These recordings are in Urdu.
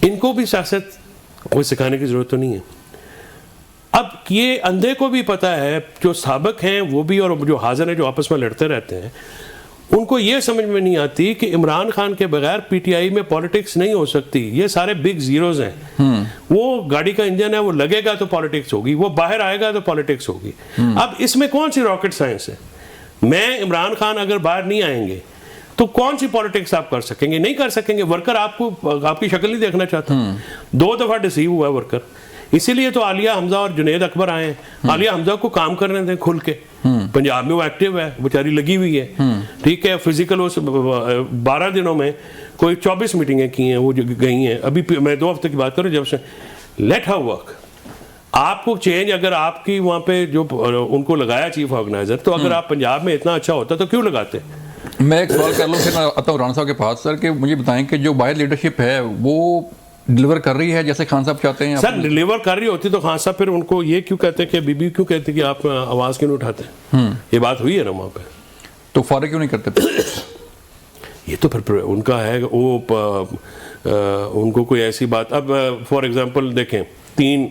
ان کو بھی سیاست کوئی سکھانے کی ضرورت تو نہیں ہے. اب یہ اندھے کو بھی پتہ ہے, جو سابق ہیں وہ بھی اور جو حاضر ہیں جو آپس میں لڑتے رہتے ہیں, ان کو یہ سمجھ میں نہیں آتی کہ عمران خان کے بغیر پی ٹی آئی میں پالیٹکس نہیں ہو سکتی. یہ سارے بگ زیروز ہیں. وہ گاڑی کا انجن ہے, وہ لگے گا تو پالیٹکس ہوگی, وہ باہر آئے گا تو پالیٹکس ہوگی. اب اس میں کون سی راکٹ سائنس ہے؟ میں عمران خان اگر باہر نہیں آئیں گے تو کون سی پالیٹکس آپ کر سکیں گے؟ نہیں کر سکیں گے. ورکر آپ کی شکل نہیں دیکھنا چاہتا. 2 دفعہ ڈسیو ہوا ہے ورکر. اسی لیے تو عالیہ حمزہ اور جنید اکبر آئے ہیں. عالیہ حمزہ کو کام کرنے دیں کھل کے. پنجاب میں وہ ایکٹیو ہے, بیچاری لگی ہوئی ہے, ٹھیک ہے. فزیکل 12 دنوں میں کوئی 24 میٹنگیں کی ہیں, وہ گئی ہیں. ابھی میں 2 ہفتے کی بات کروں جب سے. Let her work. آپ کو چینج اگر آپ کی وہاں پہ جو ان کو لگایا چیف آرگنائزر, تو اگر آپ پنجاب میں اتنا اچھا ہوتا تو کیوں لگاتے؟ میں ایک سوال کر لوں پھر میں آتا ہوں رانا صاحب کے پاس. سر کہ مجھے بتائیں کہ جو باہر لیڈرشپ ہے وہ ڈلیور کر رہی ہے جیسے خان صاحب چاہتے ہیں؟ سر ڈلیور کر رہی ہوتی تو خان صاحب پھر ان کو یہ کیوں کہتے کہ بی بی کیوں کہتے کہ آپ آواز کیوں نہیں اٹھاتے؟ یہ بات ہوئی ہے نا وہاں پہ. تو فارغ کیوں نہیں کرتے؟ یہ تو پھر ان کا ہے, وہ ان کو کوئی ایسی بات. اب فار ایگزامپل دیکھیں 3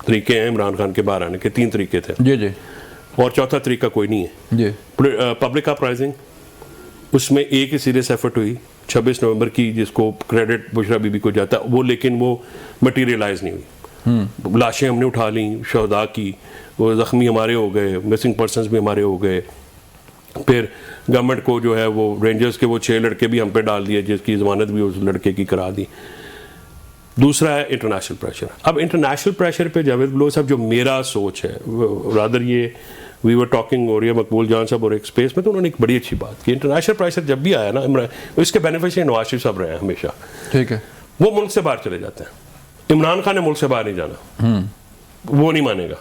طریقے ہیں عمران خان کے باہر آنے کے. 3 طریقے تھے. جی جی. اور چوتھا طریقہ کوئی نہیں ہے. جی. پبلک اپرائزنگ, اس میں ایک ہی سیریس ایفرٹ ہوئی 26 نومبر کی, جس کو کریڈٹ بشرا بی بی کو جاتا وہ, لیکن وہ مٹیریلائز نہیں ہوئی. لاشیں ہم نے اٹھا لیں شہداء کی, وہ زخمی ہمارے ہو گئے, مسنگ پرسنز بھی ہمارے ہو گئے. پھر گورنمنٹ کو جو ہے وہ رینجرز کے وہ 6 لڑکے بھی ہم پہ ڈال دیے, جس کی ضمانت بھی اس لڑکے کی کرا دی. دوسرا ہے انٹرنیشنل پریشر. اب انٹرنیشنل پریشر پہ جاوید بلوچ صاحب, جو میرا سوچ ہے رادر, یہ وی ور ٹاکنگ اور یہ مقبول جان صاحب اور ایک اسپیس میں, تو انہوں نے ایک بڑی اچھی بات کی. انٹرنیشنل پریشر جب بھی آیا نا, اس کے بینیفیشری نواز شریف صاحب رہے ہیں ہمیشہ. ٹھیک ہے. وہ ملک سے باہر چلے جاتے ہیں. عمران خان نے ملک سے باہر نہیں جانا, وہ نہیں مانے گا,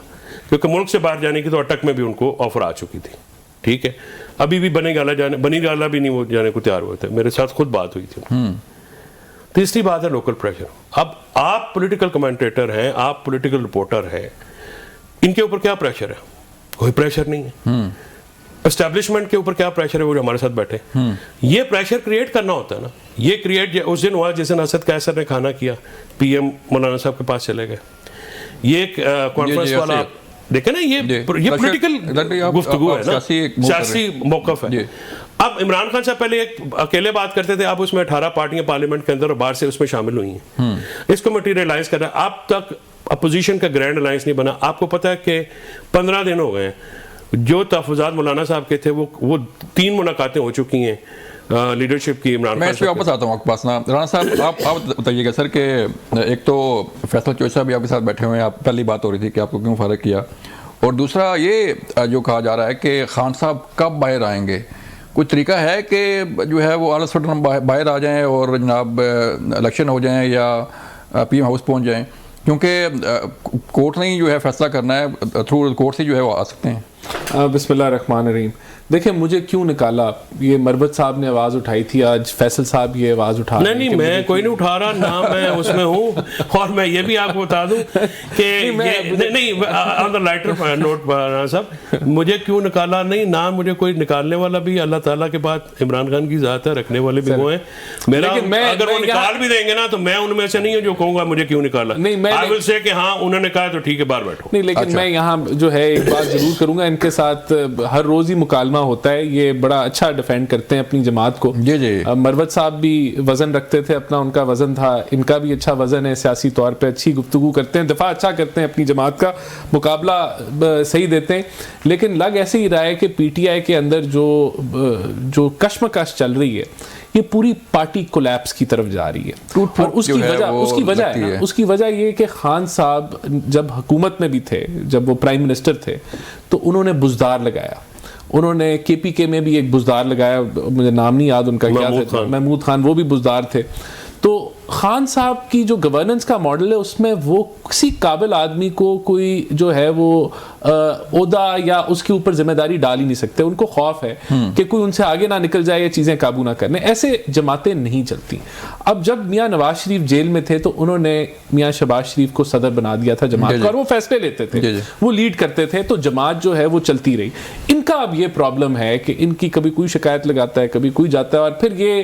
کیونکہ ملک سے باہر جانے کی تو اٹک میں بھی ان کو آفر آ چکی تھی. ٹھیک ہے. ابھی بھی بنی گالا بھی نہیں وہ جانے کو تیار ہوئے تھے. میرے ساتھ خود بات ہوئی تھی. تیسری بات ہے لوکل پریشر. اب آپ پولیٹیکل کمنٹیٹر ہیں, آپ پولیٹیکل رپورٹر ہیں, ان کے اوپر کیا پریشر ہے؟ کوئی پریشر نہیں ہے. اسٹیبلشمنٹ کے اوپر کیا پریشر ہے؟ وہ جو ہمارے ساتھ بیٹھے. یہ پریشر کریٹ کرنا ہوتا ہے نا. یہ کریٹ اس دن ہوا جس دن اسد قیصر نے کھانا کیا, پی ایم مولانا صاحب کے پاس چلے گئے. یہ کانفرنس والا دیکھیں نا, یہ پولیٹیکل گفتگو ہے نا, سیاسی موقف ہے. اب عمران خان صاحب پہلے ایک اکیلے بات کرتے تھے, اب اس میں 18 پارٹیاں پارلیمنٹ کے اندر اور باہر سے اس میں شامل ہوئی ہیں. اس کو مٹیریلائز کر رہا ہے. اب تک اپوزیشن کا گرینڈ الائنس نہیں بنا. آپ کو پتا ہے کہ 15 دن ہو گئے ہیں جو تحفظات مولانا صاحب کے تھے, وہ 3 ملاقاتیں ہو چکی ہیں لیڈرشپ کی عمران خان. میں اس پہ واپس آتا ہوں آپ کے پاس نا. رانا صاحب آپ بتائیے گا سر کہ ایک تو فیصل چوہدری صاحب بھی آپ کے ساتھ بیٹھے ہوئے ہیں, آپ پہلی بات ہو رہی تھی کہ آپ کو کیوں فارغ کیا, اور دوسرا یہ جو کہا جا رہا ہے کہ خان صاحب کب باہر آئیں گے. کوئی طریقہ ہے کہ جو ہے وہ اعلیٰ صدر باہر آ جائیں اور جناب الیکشن ہو جائیں یا پی ایم ہاؤس پہنچ جائیں, کیونکہ کورٹ نے جو ہے فیصلہ کرنا ہے, تھرو کورٹ سے جو ہے وہ آ سکتے ہیں. بسم اللہ الرحمن الرحیم. دیکھیں مجھے کیوں نکالا, یہ مربت صاحب نے آواز اٹھائی تھی, آج فیصل صاحب یہ آواز اٹھا رہے ہیں. نہیں میں کوئی نہیں اٹھا رہا, نہ میں اس میں ہوں. اور میں یہ بھی آپ کو بتا دوں کہ نہیں آن دا لائٹر نوٹ رانا صاحب, مجھے کیوں نکالا نہیں, نہ مجھے کوئی نکالنے والا بھی اللہ تعالیٰ کے بعد عمران خان کی ذات ہے, رکھنے والے بھی وہ ہیں. میرا اگر وہ نکال بھی دیں گے نا تو میں ان میں سے نہیں ہوں جو کہوں گا مجھے کیوں نکالا. آئی ول سے کہ ہاں انہوں نے کہا تو ٹھیک ہے باہر بیٹھو. نہیں لیکن میں یہاں جو ہے ایک بات ضرور کروں گا, ان کے ساتھ ہر روز ہی مکالمہ ہوتا ہے, یہ بڑا اچھا ڈیفینڈ کرتے ہیں اپنی جماعت کو. جی جی. مروت صاحب بھی وزن رکھتے تھے اپنا, ان کا وزن تھا, ان کا بھی اچھا وزن ہے سیاسی طور پہ, اچھی گفتگو کرتے ہیں, دفاع اچھا کرتے ہیں اپنی جماعت کا, مقابلہ صحیح دیتے ہیں. لیکن لگ ایسے ہی رہا ہے کہ پی ٹی آئی کے اندر جو کشمکش چل رہی ہے یہ پوری پارٹی کولیپس کی طرف جا رہی ہے. اور اس کی وجہ یہ کہ خان صاحب جب حکومت میں بھی تھے, جب وہ پرائم منسٹر تھے, تو انہوں نے بزدار لگایا. انہوں نے کے پی کے میں بھی ایک بزدار لگایا, مجھے نام نہیں یاد ان کا کیا تھا, محمود خان, وہ بھی بزدار تھے. تو خان صاحب کی جو گورننس کا ماڈل ہے اس میں وہ کسی قابل آدمی کو کوئی جو ہے وہ عہدہ یا اس کے اوپر ذمہ داری ڈال ہی نہیں سکتے. ان کو خوف ہے کہ کوئی ان سے آگے نہ نکل جائے یا چیزیں قابو نہ کرنے. ایسے جماعتیں نہیں چلتی. اب جب میاں نواز شریف جیل میں تھے تو انہوں نے میاں شہباز شریف کو صدر بنا دیا تھا جماعت کا, اور وہ فیصلے لیتے تھے, وہ لیڈ کرتے تھے, تو جماعت جو ہے وہ چلتی رہی. ان کا اب یہ پرابلم ہے کہ ان کی کبھی کوئی شکایت لگاتا ہے, کبھی کوئی جاتا ہے, اور پھر یہ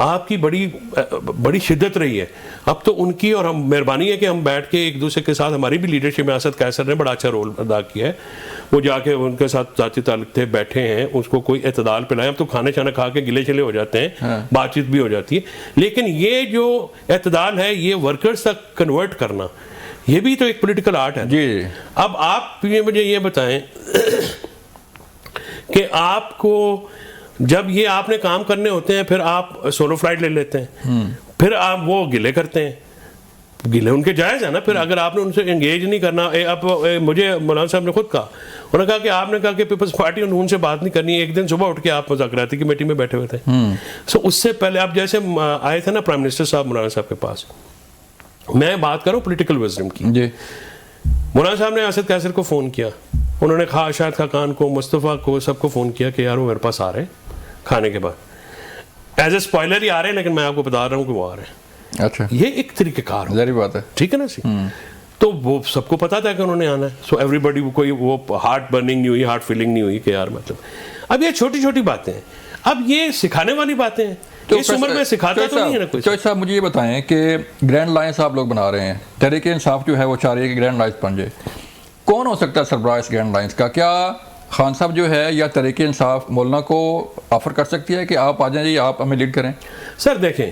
آپ کی بڑی شدت رہی ہے. اب تو ان کی اور ہم مہربانی ہے کہ ہم بیٹھ کے ایک دوسرے کے ساتھ, ہماری بھی لیڈرشپ میں اسد قیصر نے بڑا اچھا رول ادا کیا ہے, وہ جا کے ان کے ساتھ ذاتی تعلق تھے, بیٹھے ہیں, اس کو کوئی اعتدال پہ لائے. ہم تو کھانے شانے کھا کے گلے چلے ہو جاتے ہیں, بات چیت بھی ہو جاتی ہے, لیکن یہ جو اعتدال ہے یہ ورکرز تک کنورٹ کرنا, یہ بھی تو ایک پولیٹیکل آرٹ ہے. جی اب آپ مجھے یہ بتائیں کہ آپ کو جب یہ آپ نے کام کرنے ہوتے ہیں پھر آپ سولو فلائٹ لے لیتے ہیں, پھر آپ وہ گلے کرتے ہیں, گلے ان کے جائز ہے نا. پھر اگر آپ نے ان سے انگیج نہیں کرنا, اب مجھے مولانا صاحب نے خود کہا, انہوں نے کہا کہ آپ نے کہا کہ پیپلز پارٹی ان سے بات نہیں کرنی. ایک دن صبح اٹھ کے آپ مذاکراتی کمیٹی میں بیٹھے ہوئے تھے. سو اس سے پہلے آپ جیسے آئے تھے نا پرائم منسٹر صاحب مولانا صاحب کے پاس, میں بات کروں پولیٹیکل وزڈم کی. جی مولانا صاحب نے اسد قیصر کو فون کیا, انہوں نے شاہد خاقان کو, مصطفیٰ کو, سب کو فون کیا کہ یار وہ میرے پاس آ رہے ہیں کھانے کے بعد, ایز اے اسپوائلر ہی آ رہے ہیں, لیکن میں آپ کو بتا رہا ہوں کہ وہ آ رہے ہیں. اچھا, یہ ایک طریقہ کار ہو, ظاہری بات ہے, ٹھیک ہے نا سی. تو وہ سب کو پتا تھا کہ انہوں نے آنا ہے. سو ایوری بڈی, کوئی وہ ہارٹ برننگ نہیں ہوئی, ہارٹ فیلنگ نہیں ہوئی کہ یار مطلب. اب یہ چھوٹی چھوٹی باتیں ہیں, اب یہ سکھانے والی باتیں ہیں. اس عمر میں سکھاتا تو نہیں ہے نا کوئی. چوہدری صاحب مجھے یہ بتائیں کہ گرینڈ لائنس آپ لوگ بنا رہے ہیں, تحریک انصاف جو ہے وہ چاہ رہی ہے کہ گرینڈ لائنس بن جائے. کون ہو سکتا ہے سربراہ اس گرینڈ لائنس کا؟ کیا خان صاحب جو ہے یا تحریک انصاف مولانا کو آفر کر سکتی ہے کہ آپ آ جائیں جی, آپ ہمیں لیڈ کریں؟ سر دیکھیں,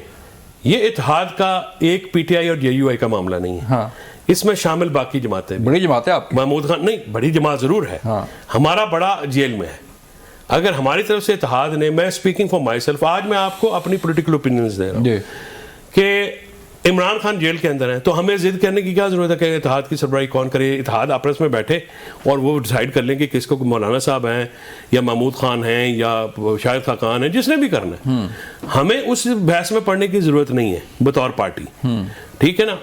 یہ اتحاد کا ایک پی ٹی آئی اور جے یو آئی کا معاملہ نہیں ہے. ہاں, اس میں شامل باقی جماعتیں, بڑی جماعت ہے آپ کی. محمود خان نہیں, بڑی جماعت ضرور ہے. ہمارا بڑا جیل میں ہے. اگر ہماری طرف سے اتحاد نے, میں اسپیکنگ فار مائی سیلف, آج میں آپ کو اپنی پولیٹیکل اوپینینز دے رہا ہوں کہ عمران خان جیل کے اندر ہیں, تو ہمیں ضد کرنے کی کیا ضرورت ہے کہ اتحاد کی سربراہی کون کرے؟ اتحاد آپس میں بیٹھے اور وہ ڈیسائیڈ کر لیں کہ کس کو, مولانا صاحب ہیں یا محمود خان ہیں یا شاہد خاقان ہیں, جس نے بھی کرنا ہے. ہمیں اس بحث میں پڑھنے کی ضرورت نہیں ہے بطور پارٹی, ٹھیک ہے نا.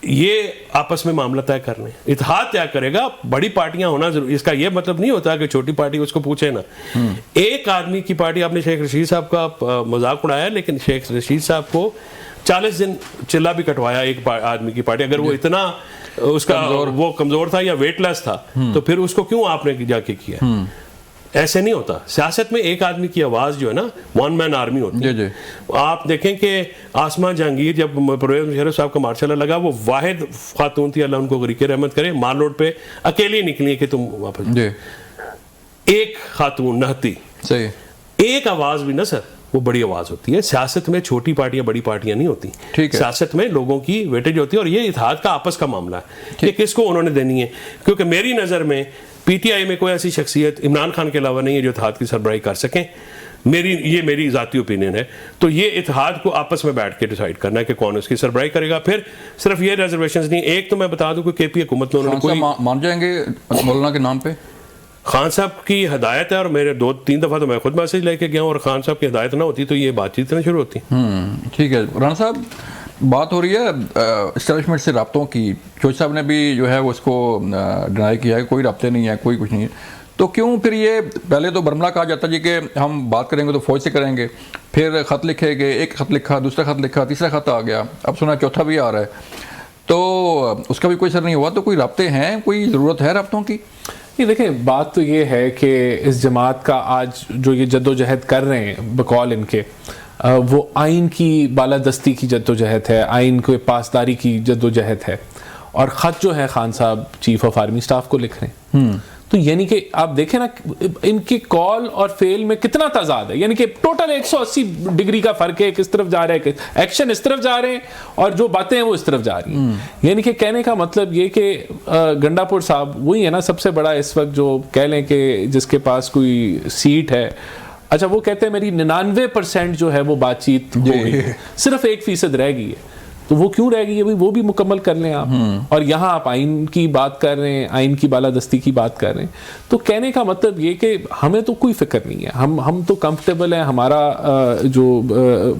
یہ آپس میں معاملہ طے کرنے, اتحاد طے کرے گا. بڑی پارٹیاں ہونا ضروری, اس کا یہ مطلب نہیں ہوتا کہ چھوٹی پارٹی اس کو پوچھے نا. ایک آدمی کی پارٹی, آپ نے شیخ رشید صاحب کا مذاق اڑایا, لیکن شیخ رشید صاحب کو 40 دن چلا بھی کٹوایا ایک آدمی کی پارٹی. اگر وہ اتنا اس کا وہ کمزور تھا یا ویٹ لیس تھا تو پھر اس کو کیوں آپ نے جا کے کیا؟ ایسے نہیں ہوتا. سیاست میں ایک آدمی کی آواز جو ہے نا, ون مین آرمی ہوتی ہے. آپ دیکھیں کہ آسمہ جہانگیر جب پرویز مشرف صاحب کا مارشل لگا, وہ واحد خاتون تھی, اللہ ان کو غریق رحمت کرے, مال روڈ پہ اکیلی نکلی کہ تم واپس. ایک خاتون نہتی, ایک آواز بھی نا سر, وہ بڑی آواز ہوتی ہے. سیاست میں چھوٹی پارٹیاں بڑی پارٹیاں نہیں ہوتی, سیاست میں لوگوں کی ویٹیج ہوتی ہے. اور یہ اتحاد کا آپس کا معاملہ ہے کہ کس کو انہوں نے دینی ہے, کیونکہ میری نظر میں پی ٹی آئی میں کوئی ایسی شخصیت عمران خان کے علاوہ نہیں ہے جو اتحاد کی سربراہی کر سکیں. یہ میری ذاتی اوپینین ہے. تو یہ اتحاد کو آپس میں بیٹھ کے ڈیسائیڈ کرنا ہے کہ کون اس کی سربراہی کرے گا. پھر صرف یہ ریزرویشنز نہیں, ایک تو میں بتا دوں کہ کے پی حکومت میں انہوں نے کوئی مان جائیں گے مولانا کے نام پہ. خان صاحب کی ہدایت ہے, اور میرے 2-3 دفعہ تو میں خود میسج لے کے گیا ہوں, اور خان صاحب کی ہدایت نہ ہوتی تو یہ بات چیت نہ شروع ہوتی. ٹھیک ہے رانا صاحب, بات ہو رہی ہے اسٹیبلشمنٹ سے رابطوں کی. چوہدری صاحب نے بھی جو ہے وہ اس کو ڈینائی کیا ہے, کوئی رابطے نہیں ہے, کوئی کچھ نہیں ہے. تو کیوں پھر یہ پہلے تو برملا کہا جاتا جی کہ ہم بات کریں گے تو فوج سے کریں گے, پھر خط لکھے گئے, ایک خط لکھا, دوسرا خط لکھا, تیسرا خط آ گیا, اب سنا چوتھا بھی آ رہا ہے, تو اس کا بھی کوئی اثر نہیں ہوا. تو کوئی رابطے ہیں, کوئی ضرورت ہے رابطوں کی؟ یہ دیکھیں, بات تو یہ ہے کہ اس جماعت کا آج جو یہ جد و جہد کر رہے ہیں بقول ان کے, وہ آئین کی بالادستی کی جد و جہد ہے, آئین کو پاسداری کی جد و جہد ہے. اور خط جو ہے خان صاحب چیف آف آرمی سٹاف کو لکھ رہے ہیں, تو یعنی کہ آپ دیکھیں نا ان کی کال اور فیل میں کتنا تضاد ہے. یعنی کہ ٹوٹل 180 ڈگری کا فرق ہے, کس طرف جا رہے ہیں, ایکشن اس طرف جا رہے ہیں اور جو باتیں ہیں وہ اس طرف جا رہی ہیں. یعنی کہ کہنے کا مطلب یہ کہ گنڈا پور صاحب وہی ہے نا سب سے بڑا اس وقت, جو کہہ لیں کہ جس کے پاس کوئی سیٹ ہے. اچھا, وہ کہتے ہیں میری 99% جو ہے وہ بات چیت ہو گئی ہے, صرف 1% رہ گئی ہے. تو وہ کیوں رہ گئی ہے, وہ بھی مکمل کر لیں آپ. اور یہاں آپ آئین کی بات کر رہے ہیں, آئین کی بالادستی کی بات کر رہے ہیں. تو کہنے کا مطلب یہ کہ ہمیں تو کوئی فکر نہیں ہے, ہم تو کمفرٹیبل ہیں. ہمارا جو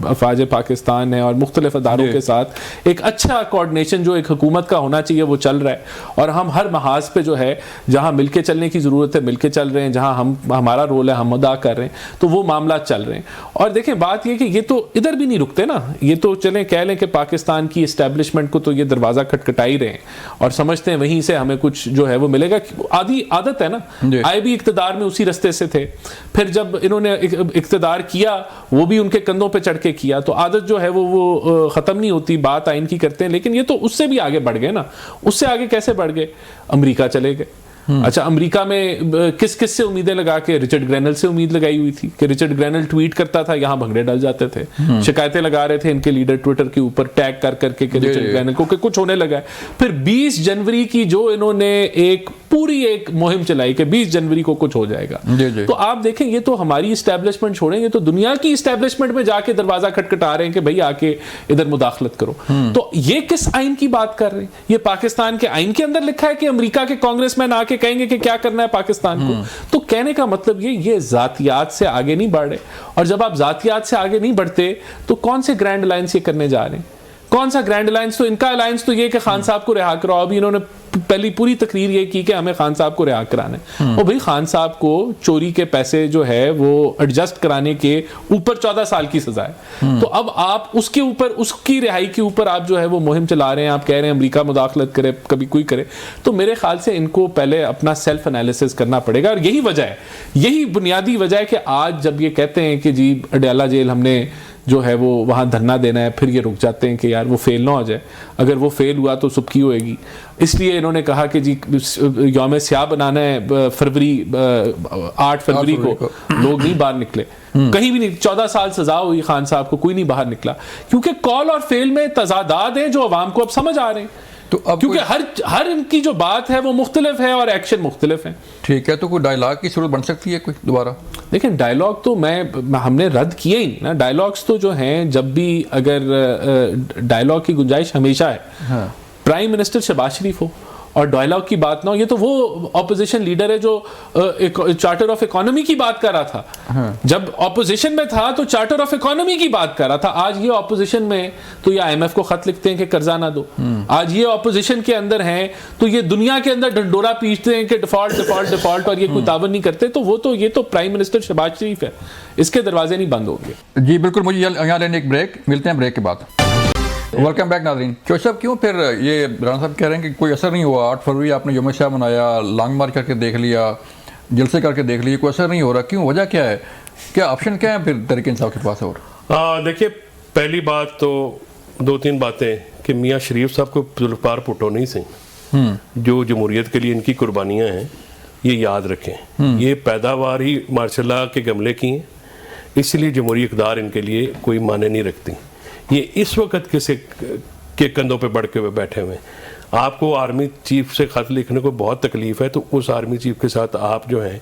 افواج پاکستان ہے اور مختلف اداروں کے ساتھ ایک اچھا کوآرڈینیشن جو ایک حکومت کا ہونا چاہیے وہ چل رہا ہے. اور ہم ہر محاذ پہ جو ہے جہاں مل کے چلنے کی ضرورت ہے مل کے چل رہے ہیں, جہاں ہمارا رول ہے ہم ادا کر رہے ہیں, تو وہ معاملات چل رہے ہیں. اور دیکھیں بات یہ کہ یہ تو ادھر بھی نہیں رکتے نا, یہ تو چلیں کہہ لیں کہ پاکستان پاکستان کی اسٹیبلشمنٹ کو تو یہ دروازہ کھٹکھٹا ہی رہے ہیں اور سمجھتے ہیں وہیں سے ہمیں کچھ جو ہے وہ ملے گا. آدھی عادت ہے نا, آئے بھی اقتدار میں اسی رستے سے تھے, پھر جب انہوں نے اقتدار کیا وہ بھی ان کے کندھوں پہ چڑھ کے کیا, تو عادت جو ہے وہ ختم نہیں ہوتی. بات آئین کی کرتے ہیں لیکن یہ تو اس سے بھی آگے بڑھ گئے نا. اس سے آگے کیسے بڑھ گئے؟ امریکہ چلے گئے. اچھا, امریکہ میں کس سے امیدیں لگا کے؟ رچرڈ گرینل سے امید لگائی ہوئی تھی کہ رچرڈ گرینل ٹویٹ کرتا تھا, یہاں بھنگڑے ڈل جاتے تھے. شکایتیں لگا رہے تھے ان کے لیڈر ٹویٹر کے اوپر ٹیگ کر کر کے کہ رچرڈ گرینل کو کہ کچھ ہونے لگا ہے. پھر 20 جنوری کی جو انہوں نے ایک پوری ایک مہم چلائی کہ 20 جنوری کو کچھ ہو جائے گا, تو آپ دیکھیں یہ تو ہماری اسٹیبلشمنٹ چھوڑیں گے تو دنیا کی اسٹیبلشمنٹ میں جا کے دروازہ کھٹکھٹا رہے ہیں کہ بھائی آ کے ادھر مداخلت کرو. تو یہ کس آئین کی بات کر رہے ہیں؟ یہ پاکستان کے آئین کے اندر لکھا ہے کہ امریکہ کے کانگریس مین آ کے کہیں گے کہ کیا کرنا ہے پاکستان کو. تو کہنے کا مطلب یہ ذاتیات سے آگے نہیں بڑھ رہے, اور جب آپ ذاتیات سے آگے نہیں بڑھتے تو کون سے گرینڈ الائنس یہ کرنے جا رہے ہیں؟ کون سا گرینڈ الائنس؟ تو ان کا الائنس تو یہ کہ خان صاحب کو رہا کرو. ابھی انہوں نے پہلی پوری تقریر یہ کی کہ ہمیں خان صاحب کو رہا کرانا ہے. اور بھائی خان صاحب کو چوری کے پیسے جو ہے وہ ایڈجسٹ کرانے کے اوپر 14 سال کی سزا ہے. تو اب آپ اس کے اوپر, اس کی رہائی کے اوپر آپ جو ہے وہ مہم چلا رہے ہیں. آپ کہہ رہے ہیں امریکہ مداخلت کرے, کبھی کوئی کرے. تو میرے خیال سے ان کو پہلے اپنا سیلف انالیسس کرنا پڑے گا. اور یہی وجہ ہے, یہی بنیادی وجہ ہے کہ آج جب یہ کہتے ہیں کہ جی اڈیالہ جیل ہم نے جو ہے وہ وہاں دھرنا دینا ہے, پھر یہ رک جاتے ہیں کہ یار وہ فیل نہ ہو جائے. اگر وہ فیل ہوا تو سب کی ہوئے گی. اس لیے انہوں نے کہا کہ جی یوم سیاہ بنانا ہے 8 فروری کو. لوگ نہیں باہر نکلے کہیں بھی نہیں. 14 سال سزا ہوئی خان صاحب کو, کوئی نہیں باہر نکلا, کیونکہ کال اور فیل میں تضادات ہیں جو عوام کو اب سمجھ آ رہے ہیں. تو کیونکہ ہر ان کی جو بات ہے وہ مختلف ہے اور ایکشن مختلف ہیں. ٹھیک ہے, تو کوئی ڈائلاگ کی صورت بن سکتی ہے کوئی دوبارہ؟ دیکھیں ڈائلاگ تو ہم نے رد کیے ہی نہیں نا. ڈائلاگس تو جو ہیں جب بھی اگر ڈائلاگ کی گنجائش ہمیشہ ہے. پرائم منسٹر شہباز شریف ہو اور ڈائلاگ کی بات نہ ہو, یہ تو وہ اپوزیشن لیڈر ہے جو چارٹر آف اکانومی کی بات کر رہا تھا. جب اپوزیشن میں تھا تو چارٹر آف اکانومی کی بات کر رہا تھا. آج یہ اپوزیشن میں تو یہ IMF کو خط لکھتے ہیں کہ قرضہ نہ دو. آج یہ اپوزیشن کے اندر ہیں تو یہ دنیا کے اندر ڈنڈورا پیٹتے ہیں کہ ڈیفالٹ اور یہ کوئی تعاون نہیں کرتے. تو یہ تو پرائم منسٹر شہباز شریف ہے, اس کے دروازے نہیں بند ہوں گے. جی بالکل. مجھے یہاں لینے ایک بریک, ملتے ہیں بریک کے بعد. ویلکم بیک ناظرین. چوہے صاحب کیوں پھر یہ رانا صاحب کہہ رہے ہیں کہ کوئی اثر نہیں ہوا؟ 8 فروری آپ نے یوم سیاہ منایا, لانگ مارچ کر کے دیکھ لیا, جلسے کر کے دیکھ لیے, کوئی اثر نہیں ہو رہا. کیوں؟ وجہ کیا ہے؟ کیا آپشن کیا ہے پھر تحریک انصاف کے پاس؟ اور دیکھیے, پہلی بات تو 2-3 باتیں کہ میاں شریف صاحب کو ذوالفقار بھٹو نہیں سہی. جو جمہوریت کے لیے ان کی قربانیاں ہیں یہ یاد رکھیں. یہ پیداوار ہی ماشاء اللہ کے گملے کی ہیں, اس لیے جمہوری اقدار ان کے لیے کوئی معنی نہیں رکھتی. یہ اس وقت کسی کے کندھوں پہ بڑھ کے بیٹھے ہوئے ہیں. آپ کو آرمی چیف سے خط لکھنے کو بہت تکلیف ہے, تو اس آرمی چیف کے ساتھ آپ جو ہیں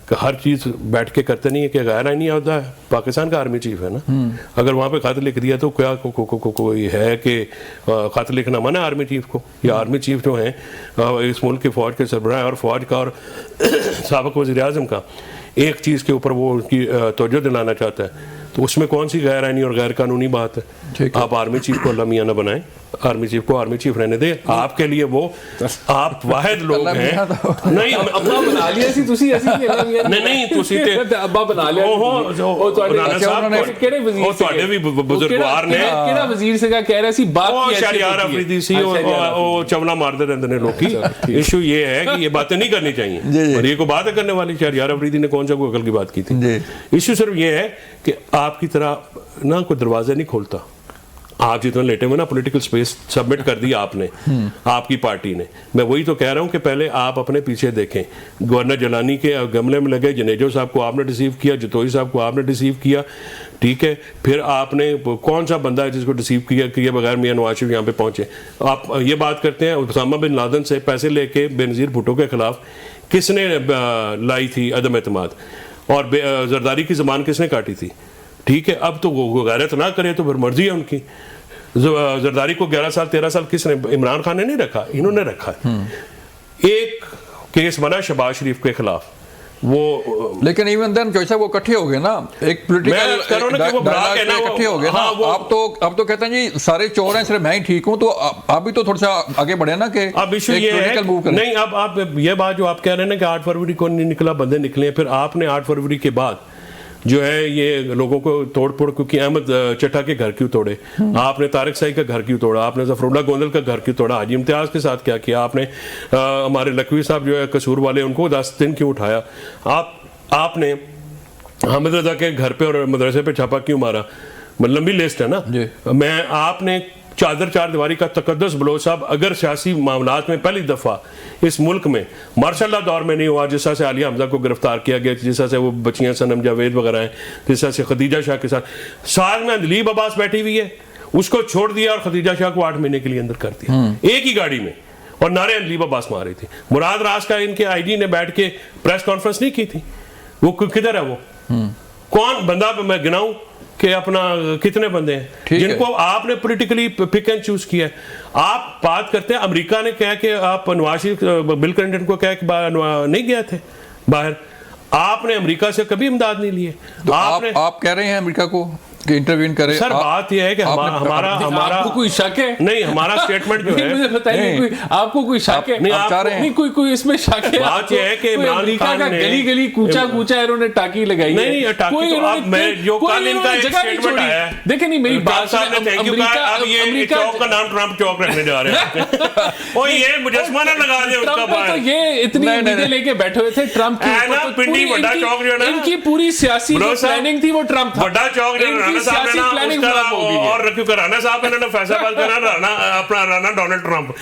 کہ ہر چیز بیٹھ کے کرتے نہیں ہے کہ غیر آئینی عہدہ ہے. پاکستان کا آرمی چیف ہے نا, اگر وہاں پہ خط لکھ دیا تو کیا کوئی ہے کہ خط لکھنا منع ہے آرمی چیف کو؟ یا آرمی چیف جو ہیں اس ملک کے فوج کے سربراہ اور فوج کا اور سابق وزیر اعظم کا ایک چیز کے اوپر وہ ان کی توجہ دلانا چاہتا ہے, تو اس میں کون سی غیر آئینی اور غیر قانونی بات ہے؟ آپ آرمی چیف کو اللہ میاں نہ بنائیں, آرمی چیف کو آرمی چیف رہنے دیں. آپ کے لیے وہ آپ واحد لوگ ہیں. نہیں ابا بنا لیا سی تسی ایسی نہیں تسی تے ابا بنا لیا او رانا صاحب کیڑے وزیر او تواڈے بھی بزرگوار نے کیڑا وزیر سے کہہ رہا سی بات کی ہے شہریار افریدی سی او چونا مار دے رہندے نے لوکی. ایشو یہ ہے کہ یہ باتیں نہیں کرنی چاہیے, اور یہ کو بات کرنے والی شہریار افریدی نے کون سا کوئی عقل کی بات کی تھی. ایشو صرف یہ ہے کہ آپ کی طرح نہ کوئی دروازے نہیں کھولتا. آپ جتنا لیٹے ہوئے نا پولیٹیکل سپیس سبمٹ کر دیا آپ نے, آپ کی پارٹی نے. میں وہی تو کہہ رہا ہوں کہ پہلے آپ اپنے پیچھے دیکھیں. گورنر جیلانی کے گملے میں لگے, جنیجو صاحب کو آپ نے ڈیسیو کیا, جتوئی صاحب کو آپ نے ڈیسیو کیا, ٹھیک ہے. پھر آپ نے کون سا بندہ ہے جس کو ڈیسیو کیا بغیر میاں نواز شریف یہاں پہ پہنچے؟ آپ یہ بات کرتے ہیں اسامہ بن لادن سے پیسے لے کے بینظیر بھٹو کے خلاف کس نے لائی تھی عدم اعتماد, اور زرداری کی زبان کس نے کاٹی تھی؟ ٹھیک ہے, اب تو وہ غیرت نہ کرے تو پھر مرضی ہے ان کی. زرداری کو 11 سال 13 سال کس نے؟ عمران خان نے نہیں رکھا, انہوں نے رکھا. ایک کیس بنا شہباز شریف کے خلاف, وہ لیکن ایون دین جیسا وہ اکٹھے ہو گئے نا, ایک پولیٹیکل اکٹھے ہو گئے نا. آپ تو کہتے ہیں جی سارے چور ہیں, صرف میں ہی ٹھیک ہوں, تو آپ بھی تو تھوڑا سا آگے بڑھے نا کہ اب ایشو یہ ہے نہیں. اب آپ یہ بات جو آپ کہہ رہے ہیں نا کہ 8 فروری کو نہیں نکلا, بندے نکلے ہیں, پھر آپ نے 8 فروری کے بعد جو ہے یہ لوگوں کو توڑ پھوڑ، کیونکہ احمد چٹھا کے گھر کیوں توڑے، آپ نے طارق سائی کا گھر کیوں توڑا، آپ نے ظفر اللہ گوندل کا گھر کیوں توڑا، حاجی امتیاز کے ساتھ کیا کیا آپ نے، ہمارے لکھوی صاحب جو ہے قصور والے ان کو 10 دن کیوں اٹھایا، آپ نے حامد رضا کے گھر پہ اور مدرسے پہ چھاپا کیوں مارا، لمبی لسٹ ہے نا. میں آپ نے چادر چار دیواری کا تقدس بلوچ صاحب اگر سیاسی معاملات میں پہلی دفعہ اس ملک میں ماشاء اللہ دور میں نہیں ہوا، جس طرح سے عالیہ حمزہ کو گرفتار کیا گیا، جس طرح سے وہ بچیاں صنم جاوید وغیرہ ہیں، جس طرح سے خدیجہ شاہ کے ساتھ میں اندلیب عباس بیٹھی ہوئی ہے، اس کو چھوڑ دیا اور خدیجہ شاہ کو 8 مہینے کے لیے اندر کر دیا ایک ہی گاڑی میں، اور نعرے اندلیب عباس مار رہی تھی. مراد راز کا ان کے آئی ڈی نے بیٹھ کے پریس کانفرنس نہیں کی تھی، وہ کدھر ہے، وہ کون بندہ میں گناؤں کہ اپنا کتنے بندے ہیں جن کو آپ نے پولیٹیکلی پک اینڈ چوز کیا ہے. آپ بات کرتے ہیں امریکہ نے کہا کہ آپ نواز شریف بل کلنٹن کو کہا کہ نہیں گئے تھے باہر، آپ نے امریکہ سے کبھی امداد نہیں لیے. آپ کہہ رہے ہیں امریکہ کو کہ انٹروین کرے. سر بات یہ ہے کہ ہمارا آپ کو کوئی شک ہے؟ نہیں، ہمارا سٹیٹمنٹ جو ہے مجھے بتائیے آپ کو کوئی شک ہے؟ نہیں کوئی اس میں شک ہے. بات یہ ہے کہ عمران خان نے گلی گلی کوچا کوچا انہوں نے ٹاکی لگائی. نہیں ٹاکی تو اب میں جو کل ان کا ایک سٹیٹمنٹ آیا ہے، دیکھیں نہیں میری بات صاحب نے تھینک یو کہا، اب یہ چوک کا نام ٹرمپ چوک رکھنے جا رہے ہیں. وہ یہ مجسمہ نہ لگا دیں اس کا باہر. یہ اتنی امیدیں لے کے بیٹھے ہوئے تھے ٹرمپ کے اوپر، پنڈی بڑا چوک جو ہے نا ان کی پوری سیاسی پلاننگ تھی وہ ٹرمپ تھا. بڑا چوک جو رانا صاحب نے نا اور رکھو کر رانا صاحب انہوں نے فیصلہ بات کرنا اپنا رانا ڈونلڈ ٹرمپ.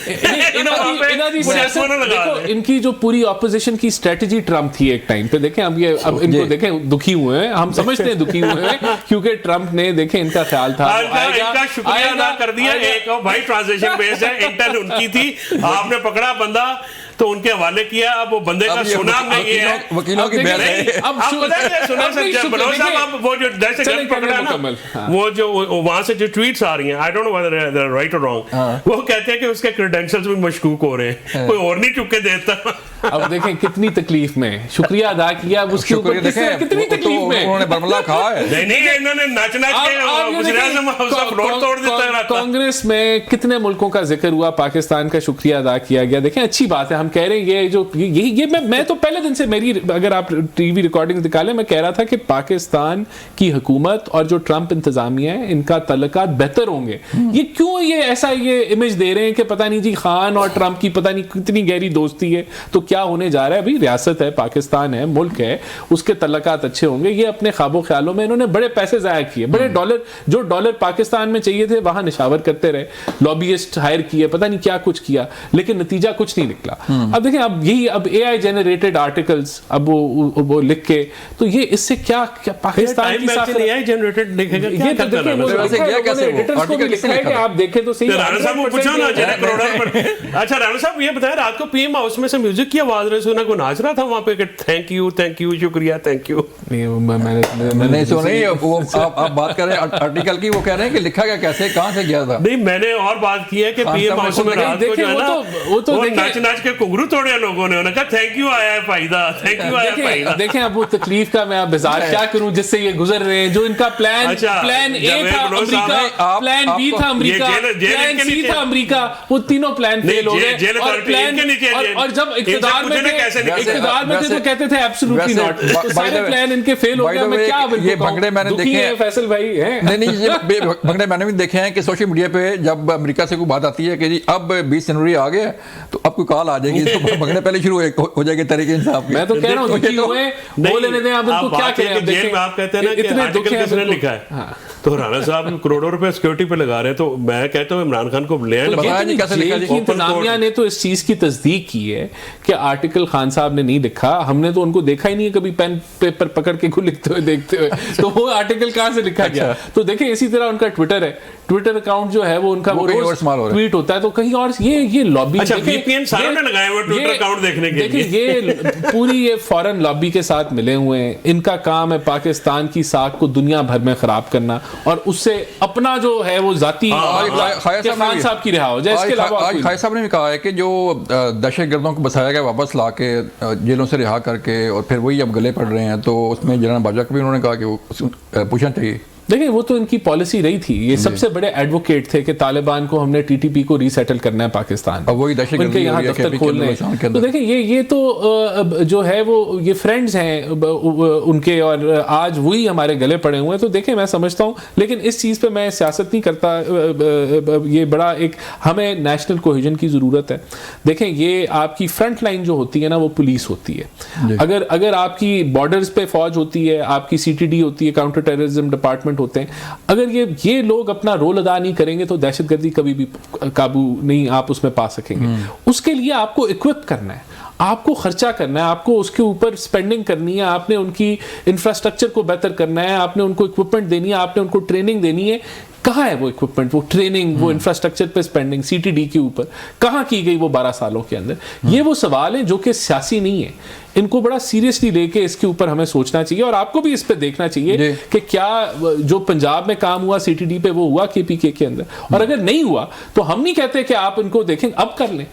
ان کی جو پوری اپوزیشن کی اسٹریٹجی ٹرمپ تھی ایک ٹائم پہ. دیکھیں اب یہ اب ان کو دیکھیں دکھی ہوئے ہیں، ہم سمجھتے ہیں دکھی ہوئے ہیں کیونکہ ٹرمپ نے دیکھیں ان کا خیال تھا ان کا شکریہ ادا کر دیا. ایک بھائی ٹرانزیکشن بیس ہے، انٹل ان کی تھی، آپ نے پکڑا بندہ تو ان کے حوالے کیا. اب وہ بندے کا سنا نہیں ہے، وکیلوں کی بحث ہے. اب پتہ کیا سنا سر بلوچ صاحب، اب وہ جو دہشت گرد پکڑا نا، وہ جو وہاں سے جو ٹویٹس آ رہی ہیں، I don't know whether they're right or wrong، وہ کہتے ہیں کہ اس کے کریڈینشلز بھی مشکوک ہو رہے ہیں، کوئی اور نہیں چک کے دیتا. اب دیکھیں کتنی تکلیف میں، شکریہ ادا کیا اب اس کے اوپر کتنی تکلیف میں انہوں نے برملا کھا ہے. نہیں انہوں نے نچ کے وزیر اعظم کا فلور توڑ دیتا ہے. کانگریس میں کتنے ملکوں کا ذکر ہوا، پاکستان کا شکریہ ادا کیا گیا. دیکھیں اچھی بات ہے، ہم کہہ رہے ہیں یہ جو یہ میں تو پہلے دن سے میری اگر آپ ٹی وی ریکارڈنگ نکالیں، میں کہہ رہا تھا کہ پاکستان کی حکومت اور جو ٹرمپ انتظامیہ ہے ان کا تعلقات بہتر ہوں گے. یہ کیوں یہ ایسا یہ امیج دے رہے ہیں کہ پتہ نہیں جی خان اور ٹرمپ کی پتہ نہیں کتنی گہری دوستی ہے، تو کیا ہونے جا رہا ہے؟ ابھی ریاست ہے، پاکستان ہے، ملک ہے، اس کے تعلقات اچھے ہوں گے. یہ اپنے خواب و خیالوں میں انہوں نے بڑے پیسے ضائع کیے، بڑے جو ڈالر پاکستان میں چاہیے تھے وہاں نشاور کرتے رہے، لابیسٹ ہائر کیے، پتہ نہیں کیا کچھ کیا، لیکن نتیجہ کچھ نہیں نکلا. اب دیکھیں اب یہی اب اے آئی جنریٹڈ آرٹیکلز اب وہ لکھ کے، تو یہ اس سے کیا پاکستان کی ساخت اے آئی جنریٹڈ دیکھے گا یہ تو دیکھیں آپ دیکھیں تو صحیح. رانا صاحب کو پوچھا نا جنہیں کروڑوں پر. اچھا رانا صاحب یہ بتائیں، رات کو پی ایم ہاؤس میں سے میوزک کی آواز رہی سنا، کوئی ناچ رہا تھا وہاں پہ کہ تھینک یو شکریہ تھینک یو؟ میں نے سنی. وہ آپ بات کر رہے ہیں آرٹیکل کی، وہ کہہ رہے ہیں کہ لکھا گیا کیسے، کہاں سے گیا تھا. نہیں میں نے اور بات کی ہے کہ پی ایم ہاؤس میں رات کو جو ہے نا وہ ناچ کے کنگرو توڑے لوگوں نے، انہوں نے کہا تھینک یو آیا ہے فائدہ، تھینک یو آیا ہے فائدہ. دیکھیں اب وہ تکلیف کا میں بازار کیا کروں جس سے یہ گزر رہے ہیں. جو ان کا پلان اے تھا امریکہ، پلان بی تھا امریکہ، پلان سی تھا امریکہ، وہ تینوں پلان فیل ہو گئے. اور جب اقتدار میں تھے تو کہتے تھے ایبسولوٹلی ناٹ. سارے پلان ان کے فیل ہو گئے. میں کیا یہ بھنگڑے میں نے دیکھے ہیں فیصل بھائی ہیں. نہیں یہ بھنگڑے میں نے بھی دیکھے ہیں کہ سوشل میڈیا پہ جب امریکہ سے کوئی بات آتی ہے کہ جی اب 20 جنوری آ گیا تو اب کوئی کال آ جائے گی، تو بھنگڑے پہلے شروع ہو جائے گے تحریک انصاف. میں تو کہہ رہا ہوں دکھی ہوئے وہ لینے دیں. اب ان کو کیا کہیں؟ اب دیکھیں آپ کہتے ہیں نا کہ آرٹیکل کس نے لکھا ہے، تو رانا صاحب کروڑوں روپے سیکورٹی پہ لگا رہے ہیں، تو میں کہتا ہوں عمران خان کو لے آئیں. انتظامیہ نے تو اس چیز کی تصدیق کی ہے کہ آرٹیکل خان صاحب نے نہیں لکھا. ہم نے تو ان کو دیکھا ہی نہیں کبھی پین پیپر پکڑ کے لکھتے ہوئے دیکھتے ہوئے، تو وہ آرٹیکل کہاں سے لکھا گیا. تو دیکھیں اسی طرح ان کا ٹویٹر ہے، ٹویٹر اکاؤنٹ جو ہے وہ ان کا روز ٹویٹ ہوتا ہے، تو کہیں اور یہ لابی. اچھا وی پی این ساروں نے لگایا ہوا ٹویٹر اکاؤنٹ دیکھنے کے لیے. دیکھیں یہ پوری یہ فورن لابی کے ساتھ ملے ہوئے ہیں. ان کا کام ہے پاکستان کی ساکھ کو دنیا بھر میں خراب کرنا، اور اس سے اپنا جو ہے وہ ذاتی خان صاحب کی رہا ہو جائے. اس کے علاوہ آج خائر صاحب نے بھی کہا ہے کہ جو دہشت گردوں کو بسایا گیا واپس لا کے جیلوں سے رہا کر کے، اور پھر وہی اب گلے پڑ رہے ہیں، تو اس میں جنرل باجوہ کو بھی انہوں نے کہا کہ وہ پوچھنا چاہیے. دیکھیں وہ تو ان کی پالیسی رہی تھی, یہ سب سے بڑے ایڈوکیٹ تھے کہ طالبان کو ہم نے ٹی ٹی پی کو ری سیٹل کرنا ہے پاکستان, اب وہی دہشت ان کے یہاں دفتر کھولنے. تو دیکھیں یہ تو جو ہے وہ یہ فرینڈز ہیں ان کے, اور آج وہی ہمارے گلے پڑے ہوئے ہیں. تو دیکھیں میں سمجھتا ہوں, لیکن اس چیز پہ میں سیاست نہیں کرتا, یہ بڑا ایک ہمیں نیشنل کوہیژن کی ضرورت ہے. دیکھیں یہ آپ کی فرنٹ لائن جو ہوتی ہے نا وہ پولیس ہوتی ہے. اگر آپ کی بارڈرز پہ فوج ہوتی ہے, آپ کی سی ٹی ڈی ہوتی ہے, کاؤنٹر ٹیررزم ڈپارٹمنٹ ہوتے ہیں, اگر یہ لوگ اپنا رول ادا نہیں کریں گے تو دہشت گردی کبھی بھی قابو نہیں آپ اس میں پا سکیں گے. اس کے لیے آپ کو اکوپ کرنا ہے, آپ کو خرچہ کرنا ہے, آپ کو اس کے اوپر سپینڈنگ کرنی ہے, آپ نے ان کی انفراسٹرکچر کو بہتر کرنا ہے, آپ نے ان کو اکوپمنٹ دینی ہے, آپ نے ان کو ٹریننگ دینی ہے. کہاں ہے وہ اکوپمنٹ, وہ ٹریننگ, وہ انفراسٹرکچر پہ سپینڈنگ سی ٹی ڈی کے اوپر کہاں کی گئی وہ 12 سالوں کے اندر؟ یہ وہ سوال ہیں جو کہ سیاسی نہیں ہیں, ان کو بڑا سیریسلی لے کے اس کے اوپر ہمیں سوچنا چاہیے, اور آپ کو بھی اس پہ دیکھنا چاہیے کہ کیا جو پنجاب میں کام ہوا سی ٹی ڈی پہ وہ ہوا کے پی کے اندر, اور اگر نہیں ہوا تو ہم نہیں کہتے کہ آپ ان کو دیکھیں اب کر لیں,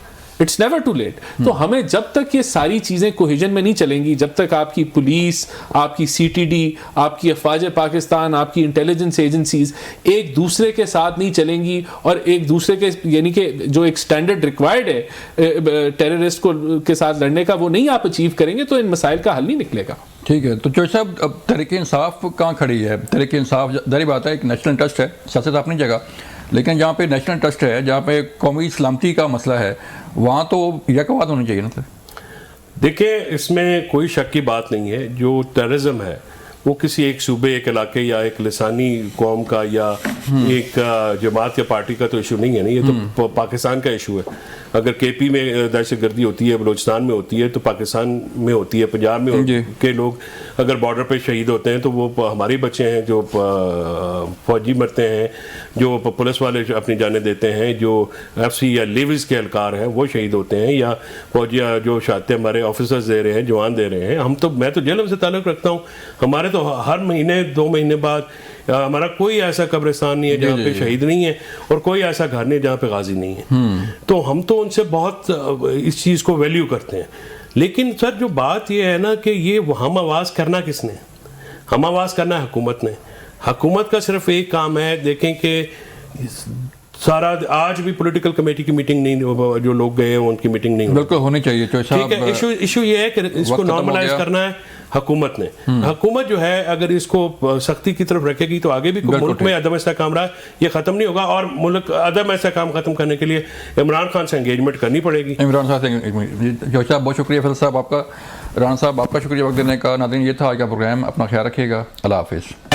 اٹس نیور ٹو لیٹ. تو ہمیں جب تک یہ ساری چیزیں کوہیژن میں نہیں چلیں گی, جب تک آپ کی پولیس, آپ کی سی ٹی ڈی, آپ کی افواج پاکستان, آپ کی انٹیلیجنس ایجنسیز ایک دوسرے کے ساتھ نہیں چلیں گی, اور ایک دوسرے کے یعنی کہ جو ایک سٹینڈرڈ ریکوائرڈ ہے ٹیررسٹ کو کے ساتھ لڑنے کا وہ نہیں آپ اچیو کریں گے تو ان مسائل کا حل نہیں نکلے گا. ٹھیک ہے. تو چوہدری صاحب اب تحریک انصاف کہاں کھڑی ہے؟ تحریک انصاف ظاہری بات ہے ایک نیشنل انٹرسٹ ہے, سیاست اپنی جگہ, لیکن جہاں پہ نیشنل انٹرسٹ ہے, جہاں پہ قومی سلامتی کا مسئلہ ہے, وہاں تو یکوات ہونی چاہیے نا سر. دیکھیں اس میں کوئی شک کی بات نہیں ہے, جو ٹیررزم ہے وہ کسی ایک صوبے, ایک علاقے یا ایک لسانی قوم کا یا ایک جماعت یا پارٹی کا تو ایشو نہیں ہے نا, یہ تو پاکستان کا ایشو ہے. اگر کے پی میں دہشت گردی ہوتی ہے, بلوچستان میں ہوتی ہے, تو پاکستان میں ہوتی ہے, پنجاب میں کے لوگ اگر بارڈر پہ شہید ہوتے ہیں تو وہ ہمارے بچے ہیں, جو فوجی مرتے ہیں, جو پولیس والے اپنی جانیں دیتے ہیں, جو ایف سی یا لیویز کے اہلکار ہیں وہ شہید ہوتے ہیں, یا فوجی جو شہادتیں ہمارے آفیسرز دے رہے ہیں, جوان دے رہے ہیں. میں تو جیلم سے تعلق رکھتا ہوں, ہمارے تو ہر مہینے 2 مہینے بعد ہمارا کوئی ایسا قبرستان نہیں ہے جہاں پہ شہید نہیں ہے, اور کوئی ایسا گھر نہیں جہاں پہ غازی نہیں ہے. تو ہم تو ان سے بہت اس چیز کو ویلیو کرتے ہیں. لیکن سر جو بات یہ ہے نا کہ یہ ہم آواز کرنا کس نے؟ ہم آواز کرنا ہے حکومت نے. حکومت کا صرف ایک کام ہے, دیکھیں کہ سارا آج بھی پولیٹیکل کمیٹی کی میٹنگ نہیں, جو لوگ گئے ہیں ان کی میٹنگ نہیں, بالکل ہونی چاہیے. ٹھیک ہے, ایشو یہ ہے کہ اس کو نارملائز کرنا ہے حکومت نے. حکومت جو ہے اگر اس کو سختی کی طرف رکھے گی تو آگے بھی ملک میں عدم استحکام رہا یہ ختم نہیں ہوگا, اور ملک عدم استحکام ختم کرنے کے لیے عمران خان سے انگیجمنٹ کرنی پڑے گی. عمران صاحب سے جو صاحب بہت شکریہ, فیصل صاحب آپ کا, ران صاحب آپ کا شکریہ وقت دینے کا. ناظرین یہ تھا آج کا پروگرام, اپنا خیال رکھیے گا, اللہ حافظ.